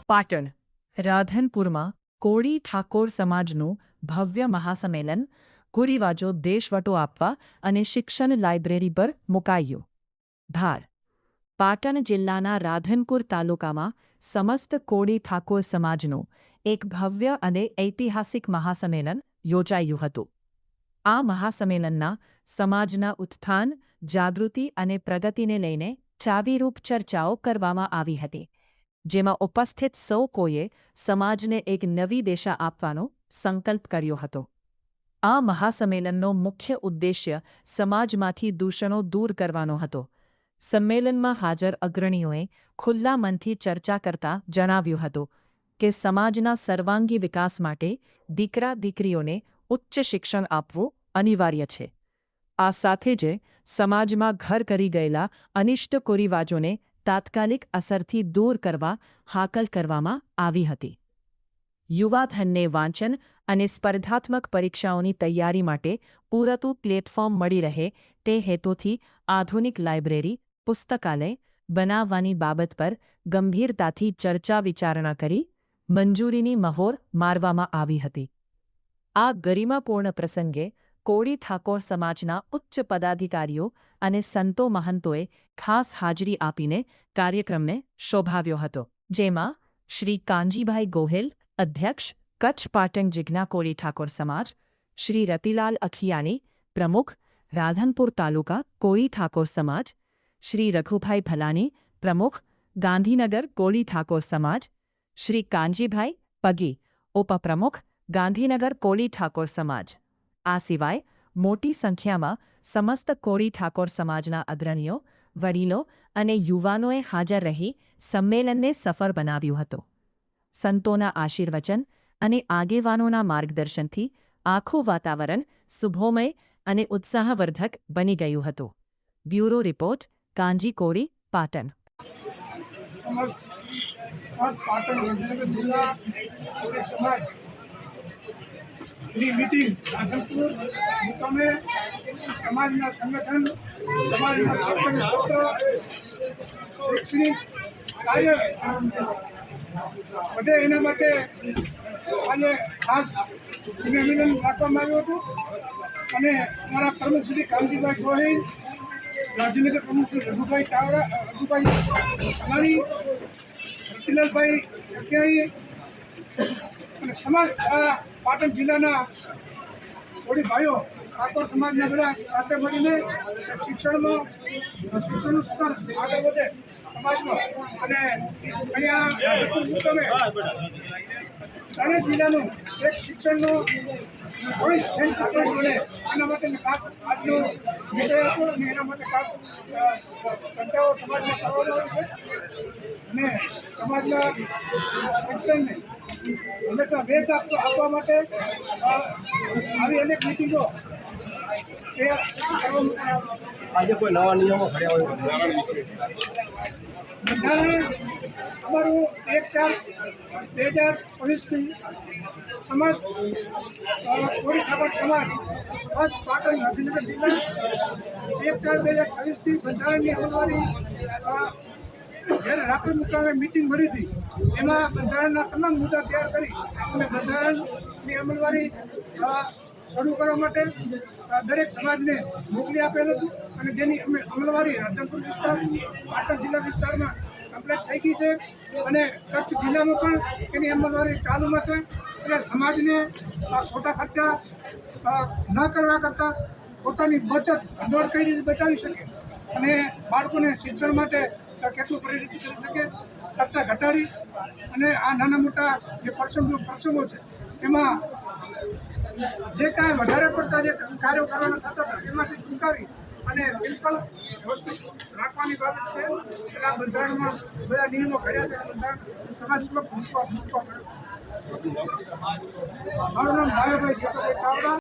પાટણ રાધનપુરમાં કોળી ઠાકોર સમાજનું ભવ્ય મહાસંમેલન કુરિવાજો દેશવટો આપવા અને શિક્ષણ લાઇબ્રેરી પર મુકાયું. ધાર પાટણ જિલ્લાના રાધનપુર તાલુકામાં સમસ્ત કોળી ઠાકોર સમાજનું એક ભવ્ય અને ઐતિહાસિક મહાસંમેલન યોજાયું હતું. આ મહાસંમેલનના સમાજના ઉત્થાન, જાગૃતિ અને પ્રગતિને લઈને ચાવીરૂપ ચર્ચાઓ કરવામાં આવી હતી, જેમાં ઉપસ્થિત સૌ કોઈએ સમાજને એક નવી દિશા આપવાનો સંકલ્પ કર્યો હતો. આ મહાસંમેલનનો મુખ્ય ઉદ્દેશ્ય સમાજમાંથી દૂષણો દૂર કરવાનો હતો. સંમેલનમાં હાજર અગ્રણીઓએ ખુલ્લા મનથી ચર્ચા કરતા જણાવ્યું હતું કે સમાજના સર્વાંગી વિકાસ માટે દીકરા-દીકરીઓને ઉચ્ચ શિક્ષણ આપવું અનિવાર્ય છે. આ સાથે જ સમાજમાં ઘર કરી ગયેલા અનિષ્ટ કુરિવાજોને તાત્કાલિક અસરથી દૂર કરવા હાકલ કરવામાં આવી હતી. યુવાધનને વાંચન અને સ્પર્ધાત્મક પરીક્ષાઓની તૈયારી માટે પૂરતું પ્લેટફોર્મ મળી રહે તે હેતુથી આધુનિક લાઇબ્રેરી, પુસ્તકાલય બનાવવાની બાબત પર ગંભીરતાથી ચર્ચા વિચારણા કરી મંજૂરીની મહોર મારવામાં આવી હતી. આ ગરિમાપૂર્ણ પ્રસંગે કોળી ઠાકોર સમાજના ઉચ્ચ પદાધિકારીઓ અને સંતો મહંતોએ ખાસ હાજરી આપીને કાર્યક્રમને શોભાવ્યો હતો, જેમાં શ્રી કાનજીભાઈ ગોહિલ, અધ્યક્ષ, કચ્છ પાટણ જીજ્ઞા કોળી ઠાકોર સમાજ, શ્રી રતિલાલ અખિયાણી, પ્રમુખ, રાધનપુર તાલુકા કોળી ઠાકોર સમાજ, શ્રી રઘુભાઈ ભલાણી, પ્રમુખ, ગાંધીનગર કોળી ઠાકોર સમાજ, શ્રી કાનજીભાઈ પગી, ઉપપ્રમુખ, ગાંધીનગર કોળી ઠાકોર સમાજ. આ સિવાય મોટી સંખ્યામાં સમસ્ત કોળી ઠાકોર સમાજના અગ્રણીઓ, વડીલો અને યુવાનોએ હાજર રહી સંમેલનને સફળ બનાવ્યું હતું. સંતોના આશીર્વચન અને આગેવાનોના માર્ગદર્શનથી આખું વાતાવરણ શુભોમય અને ઉત્સાહવર્ધક બની ગયું હતું. બ્યુરો રિપોર્ટ, કાંજી કોળી, પાટણ. मीटिंग राधनपुर मुकामे समाजना संगठन समाजना शैक्षणिक कार्य बढ़े एना माटे आज खास संमेलन રાખવામાં આવ્યું હતું અને અમારા પ્રમુખ શ્રી કાંતિભાઈ ગોહિલ, ગાંધીનગર પ્રમુખ શ્રી રઘુભાઈ ચાવડા, રઘુભાઈ અમારી રતિલાલભાઈ અખિયાણી અને સમાજ પાટણ જિલ્લાના કોળી ભાઈઓ ઠાકોર સમાજના બધા સાથે મળીને શિક્ષણનું સ્તર આગળ વધે સમાજમાં અને અહીંયા ત્રણેય જિલ્લાનું એક શિક્ષણનું કોઈ ઠાકોર બને એના માટે ખાસ આજનો વિષય હતો અને એના માટે ખાસ ચર્ચાઓ સમાજને કરવામાં આવી છે અને સમાજના શિક્ષણને હંમેશા વેધ આપવા માટે આવી અનેક મિટિંગો આજે કોઈ નવા નિયમો ઘડ્યા હોય બંધારણ અમારું 1/4/2019થી સમાજ કોળી ઠાકોર સમાજ કચ્છ પાટણ ગાંધીનગર જિલ્લા 1/4/2026થી બંધારણની અમલવારી જ્યારે રાપર મુકામે મિટિંગ મળી હતી એમાં બંધારણના તમામ મુદ્દા તૈયાર કરી અને બંધારણની અમલવારી શરૂ કરવા માટે દરેક સમાજને મોકલી આપેલ હતું અને જેની અમલવારી રાધનપુર વિસ્તાર, પાટણ જિલ્લા વિસ્તારમાં કમ્પ્લીટ થઈ ગઈ છે અને કચ્છ જિલ્લામાં પણ એની અમલવારી ચાલુમાં છે. એટલે સમાજને ખોટા ખર્ચા ન કરવા કરતાં પોતાની બચત ભંડોળ કઈ રીતે બચાવી શકે અને બાળકોને શિક્ષણ માટે કેટલું પ્રેરિત કરી શકે, ખર્ચા ઘટાડી અને આ નાના મોટા જે પ્રસંગો છે એમાં જે કાંઈ વધારે પડતા જે કાર્યો કરવાના થતા હતા એમાંથી ચૂકાવી અને બિલકુલ રાખવાની બાબત છે. એટલે આ બંધારણમાં બધા નિયમો ઘડ્યા છે. બંધારણ સમાજમાં મૂકવા પડે. મારું નામ ભાવેભાઈ ચાવડા.